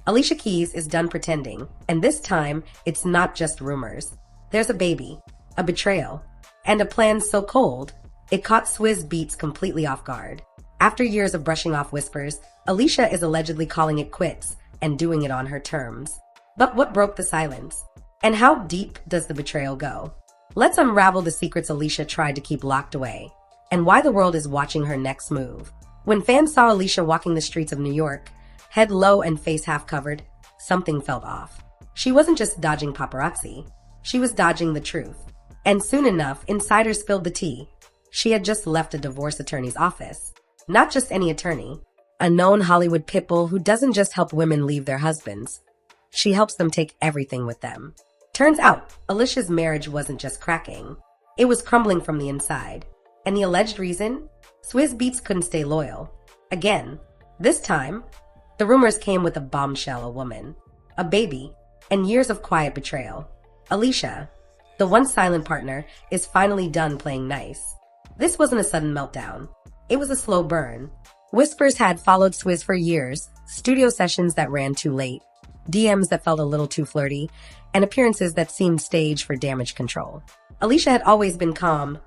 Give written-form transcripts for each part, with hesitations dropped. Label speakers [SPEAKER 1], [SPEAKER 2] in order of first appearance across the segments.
[SPEAKER 1] Alicia Keys is done pretending, and this time, it's not just rumors. There's a baby, a betrayal, and a plan so cold, it caught Swizz Beatz completely off guard. After years of brushing off whispers, Alicia is allegedly calling it quits and doing it on her terms. But what broke the silence? And how deep does the betrayal go? Let's unravel the secrets Alicia tried to keep locked away, and why the world is watching her next move. When fans saw Alicia walking the streets of New York, head low and face half covered, something felt off. She wasn't just dodging paparazzi, she was dodging the truth. And soon enough, insiders spilled the tea. She had just left a divorce attorney's office. Not just any attorney, a known Hollywood pitbull who doesn't just help women leave their husbands. She helps them take everything with them. Turns out, Alicia's marriage wasn't just cracking. It was crumbling from the inside. And the alleged reason? Swizz Beatz couldn't stay loyal. Again. This time, the rumors came with a bombshell, a woman, a baby, and years of quiet betrayal. Alicia, the once silent partner, is finally done playing nice. This wasn't a sudden meltdown. It was a slow burn. Whispers had followed Swizz for years, studio sessions that ran too late, DMs that felt a little too flirty, and appearances that seemed staged for damage control. Alicia had always been calm,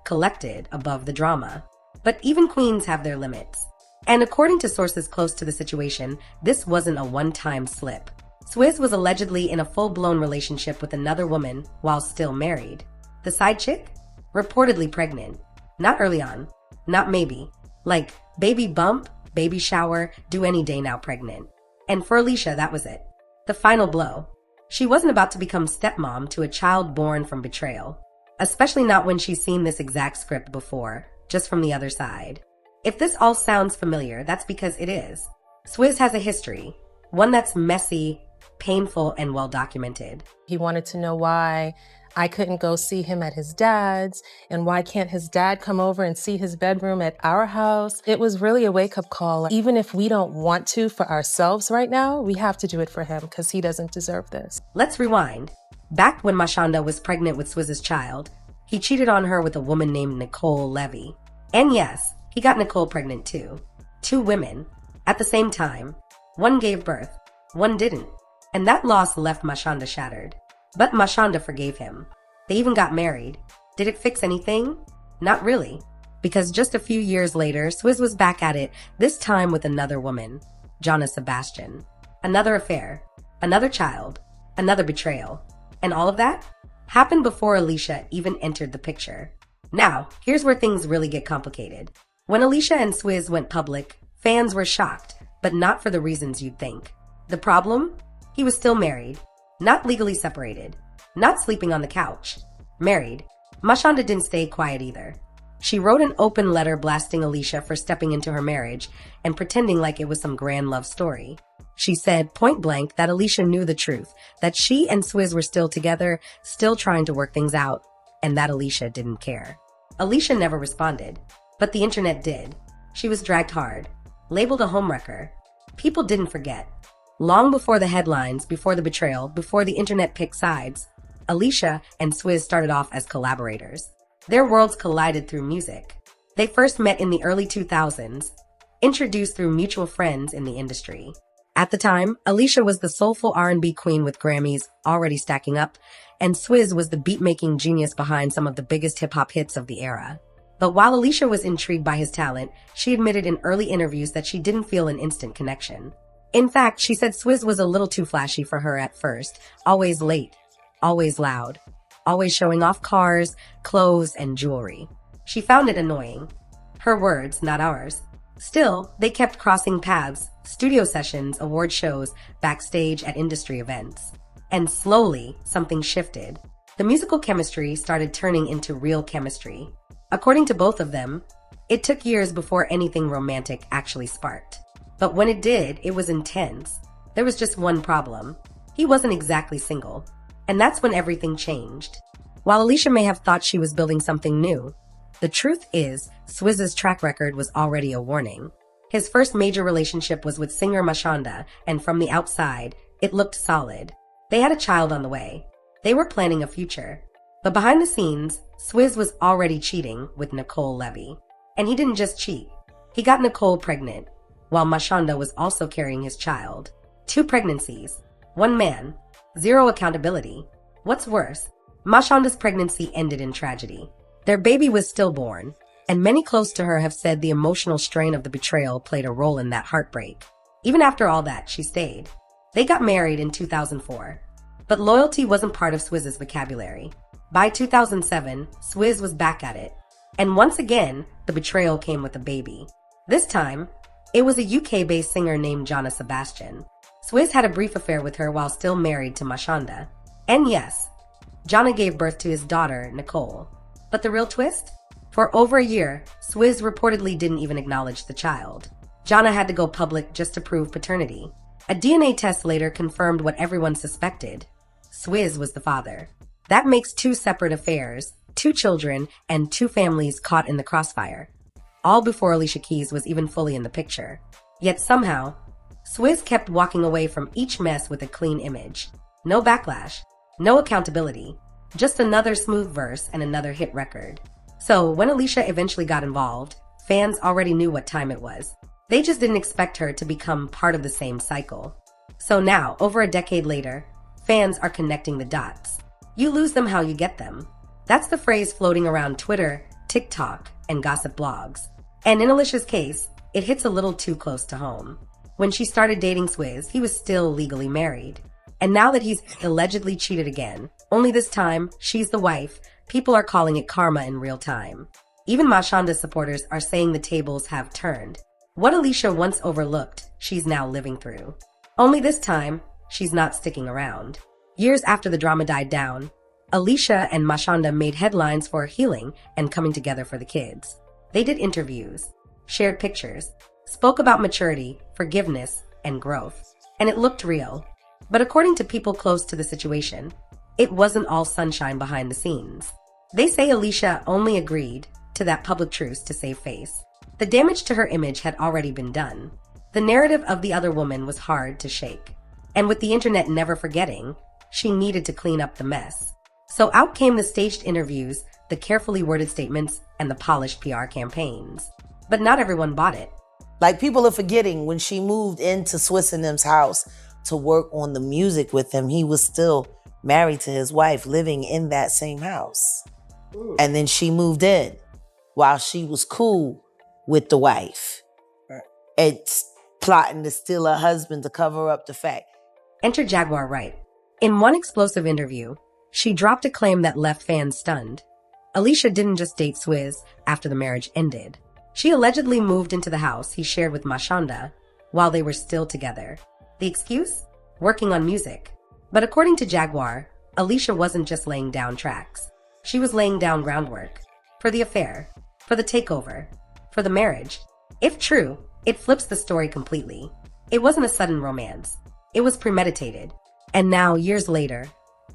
[SPEAKER 1] collected above the drama. But even queens have their limits. And according to sources close to the situation, this wasn't a one-time slip. Swizz was allegedly in a full-blown relationship with another woman while still married. The side chick? Reportedly pregnant. Not early on. Not maybe. Like, baby bump, baby shower, due any day now pregnant. And for Alicia, that was it. The final blow. She wasn't about to become stepmom to a child born from betrayal. Especially not when she's seen this exact script before, just from the other side. If this all sounds familiar, that's because it is. Swizz has a history, one that's messy, painful, and well documented.
[SPEAKER 2] He wanted to know why I couldn't go see him at his dad's, and why can't his dad come over and see his bedroom at our house? It was really a wake-up call. Even if we don't want to for ourselves right now, we have to do it for him because he doesn't deserve this.
[SPEAKER 1] Let's rewind. Back when Mashonda was pregnant with Swizz's child, he cheated on her with a woman named Nicole Levy. And yes, he got Nicole pregnant too. 2 women. At the same time. One gave birth, one didn't. And that loss left Mashonda shattered. But Mashonda forgave him. They even got married. Did it fix anything? Not really. Because just a few years later, Swizz was back at it, this time with another woman, Jonna Sebastian. Another affair, another child, another betrayal. And all of that happened before Alicia even entered the picture. Now, here's where things really get complicated. When Alicia and Swizz went public, fans were shocked, but not for the reasons you'd think. The problem? He was still married. Not legally separated. Not sleeping on the couch. Married. Mashonda didn't stay quiet either. She wrote an open letter blasting Alicia for stepping into her marriage and pretending like it was some grand love story. She said point blank that Alicia knew the truth, that she and Swizz were still together, still trying to work things out, and that Alicia didn't care. Alicia never responded, but the internet did. She was dragged hard, labeled a homewrecker. People didn't forget. Long before the headlines, before the betrayal, before the internet picked sides, Alicia and Swizz started off as collaborators. Their worlds collided through music. They first met in the early 2000s, introduced through mutual friends in the industry. At the time, Alicia was the soulful R&B queen with Grammys already stacking up, and Swizz was the beat-making genius behind some of the biggest hip-hop hits of the era. But while Alicia was intrigued by his talent, she admitted in early interviews that she didn't feel an instant connection. In fact, she said Swizz was a little too flashy for her at first, always late, always loud, always showing off cars, clothes, and jewelry. She found it annoying. Her words, not ours. Still, they kept crossing paths, studio sessions, award shows, backstage at industry events. And slowly, something shifted. The musical chemistry started turning into real chemistry. According to both of them, it took years before anything romantic actually sparked. But when it did, it was intense. There was just one problem. He wasn't exactly single. And that's when everything changed. While Alicia may have thought she was building something new, the truth is, Swizz's track record was already a warning. His first major relationship was with singer Mashonda, and from the outside, it looked solid. They had a child on the way. They were planning a future. But behind the scenes, Swizz was already cheating with Nicole Levy. And he didn't just cheat. He got Nicole pregnant, while Mashonda was also carrying his child. 2 pregnancies, 1 man, 0 accountability. What's worse, Mashanda's pregnancy ended in tragedy. Their baby was stillborn, and many close to her have said the emotional strain of the betrayal played a role in that heartbreak. Even after all that, she stayed. They got married in 2004. But loyalty wasn't part of Swizz's vocabulary. By 2007, Swizz was back at it. And once again, the betrayal came with a baby. This time, it was a UK-based singer named Jonna Sebastian. Swizz had a brief affair with her while still married to Mashonda. And yes, Jonna gave birth to his daughter, Nicole. But the real twist? For over a year, Swizz reportedly didn't even acknowledge the child. Jonna had to go public just to prove paternity. A DNA test later confirmed what everyone suspected. Swizz was the father. That makes 2 separate affairs, 2 children, and 2 families caught in the crossfire. All before Alicia Keys was even fully in the picture. Yet somehow, Swizz kept walking away from each mess with a clean image. No backlash, no accountability, just another smooth verse and another hit record. So when Alicia eventually got involved, fans already knew what time it was. They just didn't expect her to become part of the same cycle. So now, over a decade later, fans are connecting the dots. You lose them how you get them. That's the phrase floating around Twitter, TikTok, and gossip blogs. And in Alicia's case, it hits a little too close to home. When she started dating Swizz, he was still legally married. And now that he's allegedly cheated again, only this time, she's the wife, people are calling it karma in real time. Even Mashanda's supporters are saying the tables have turned. What Alicia once overlooked, she's now living through. Only this time, she's not sticking around. Years after the drama died down, Alicia and Mashonda made headlines for healing and coming together for the kids. They did interviews, shared pictures, spoke about maturity, forgiveness, and growth. And it looked real. But according to people close to the situation, it wasn't all sunshine behind the scenes. They say Alicia only agreed to that public truce to save face. The damage to her image had already been done. The narrative of the other woman was hard to shake. And with the internet never forgetting, she needed to clean up the mess. So out came the staged interviews, the carefully worded statements, and the polished PR campaigns. But not everyone bought it.
[SPEAKER 3] Like, people are forgetting when she moved into Swizz and them's house to work on the music with him, he was still married to his wife, living in that same house. And then she moved in while she was cool with the wife. It's plotting to steal her husband to cover up the fact.
[SPEAKER 1] Enter Jaguar Wright. In one explosive interview, she dropped a claim that left fans stunned. Alicia didn't just date Swizz after the marriage ended. She allegedly moved into the house he shared with Mashonda while they were still together. The excuse? Working on music. But according to Jaguar, Alicia wasn't just laying down tracks. She was laying down groundwork. For the affair. For the takeover. For the marriage. If true, it flips the story completely. It wasn't a sudden romance. It was premeditated. And now, years later,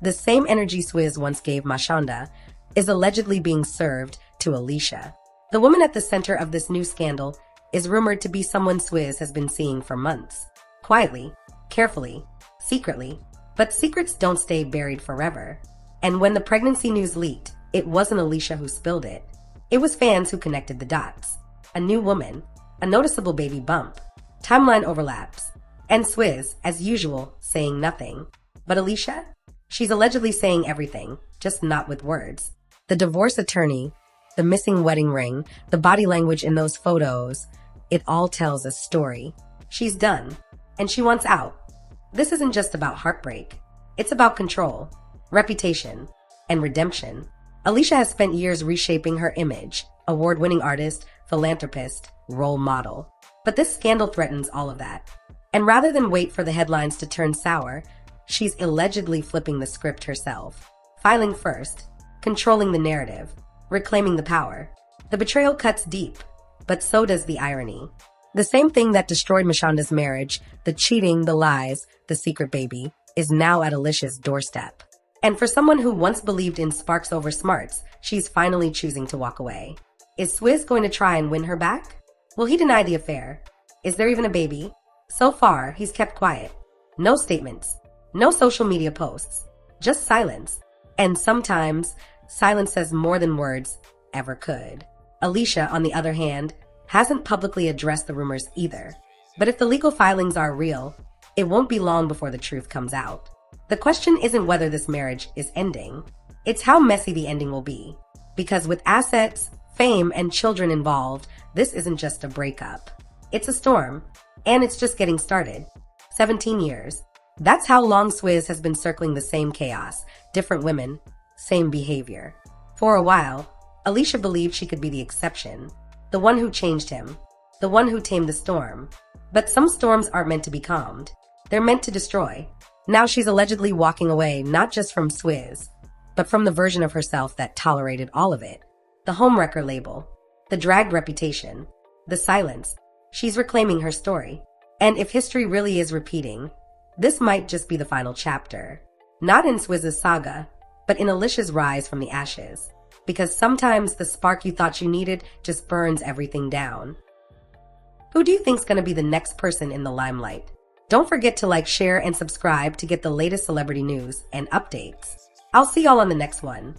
[SPEAKER 1] the same energy Swizz once gave Mashonda is allegedly being served to Alicia. The woman at the center of this new scandal is rumored to be someone Swizz has been seeing for months. Quietly, carefully, secretly. But secrets don't stay buried forever. And when the pregnancy news leaked, it wasn't Alicia who spilled it. It was fans who connected the dots. A new woman, a noticeable baby bump, timeline overlaps, and Swizz, as usual, saying nothing. But Alicia? She's allegedly saying everything, just not with words. The divorce attorney, the missing wedding ring, the body language in those photos, it all tells a story. She's done, and she wants out. This isn't just about heartbreak. It's about control, reputation, and redemption. Alicia has spent years reshaping her image, award-winning artist, philanthropist, role model. But this scandal threatens all of that. And rather than wait for the headlines to turn sour, she's allegedly flipping the script herself. Filing first, controlling the narrative, reclaiming the power. The betrayal cuts deep, but so does the irony. The same thing that destroyed Mashonda's marriage, the cheating, the lies, the secret baby, is now at Alicia's doorstep. And for someone who once believed in sparks over smarts, she's finally choosing to walk away. Is Swizz going to try and win her back? Will he deny the affair? Is there even a baby? So far, he's kept quiet. No statements. No social media posts. Just silence. And sometimes, silence says more than words ever could. Alicia, on the other hand, hasn't publicly addressed the rumors either. But if the legal filings are real, it won't be long before the truth comes out. The question isn't whether this marriage is ending, it's how messy the ending will be. Because with assets, fame, and children involved, this isn't just a breakup. It's a storm, and it's just getting started. 17 years. That's how long Swizz has been circling the same chaos, different women, same behavior. For a while, Alicia believed she could be the exception, the one who changed him, the one who tamed the storm. But some storms aren't meant to be calmed. They're meant to destroy. Now she's allegedly walking away not just from Swizz, but from the version of herself that tolerated all of it. The homewrecker label, the dragged reputation, the silence. She's reclaiming her story. And if history really is repeating, this might just be the final chapter. Not in Swizz's saga, but in Alicia's rise from the ashes. Because sometimes the spark you thought you needed just burns everything down. Who do you think's gonna be the next person in the limelight? Don't forget to like, share, and subscribe to get the latest celebrity news and updates. I'll see y'all on the next one.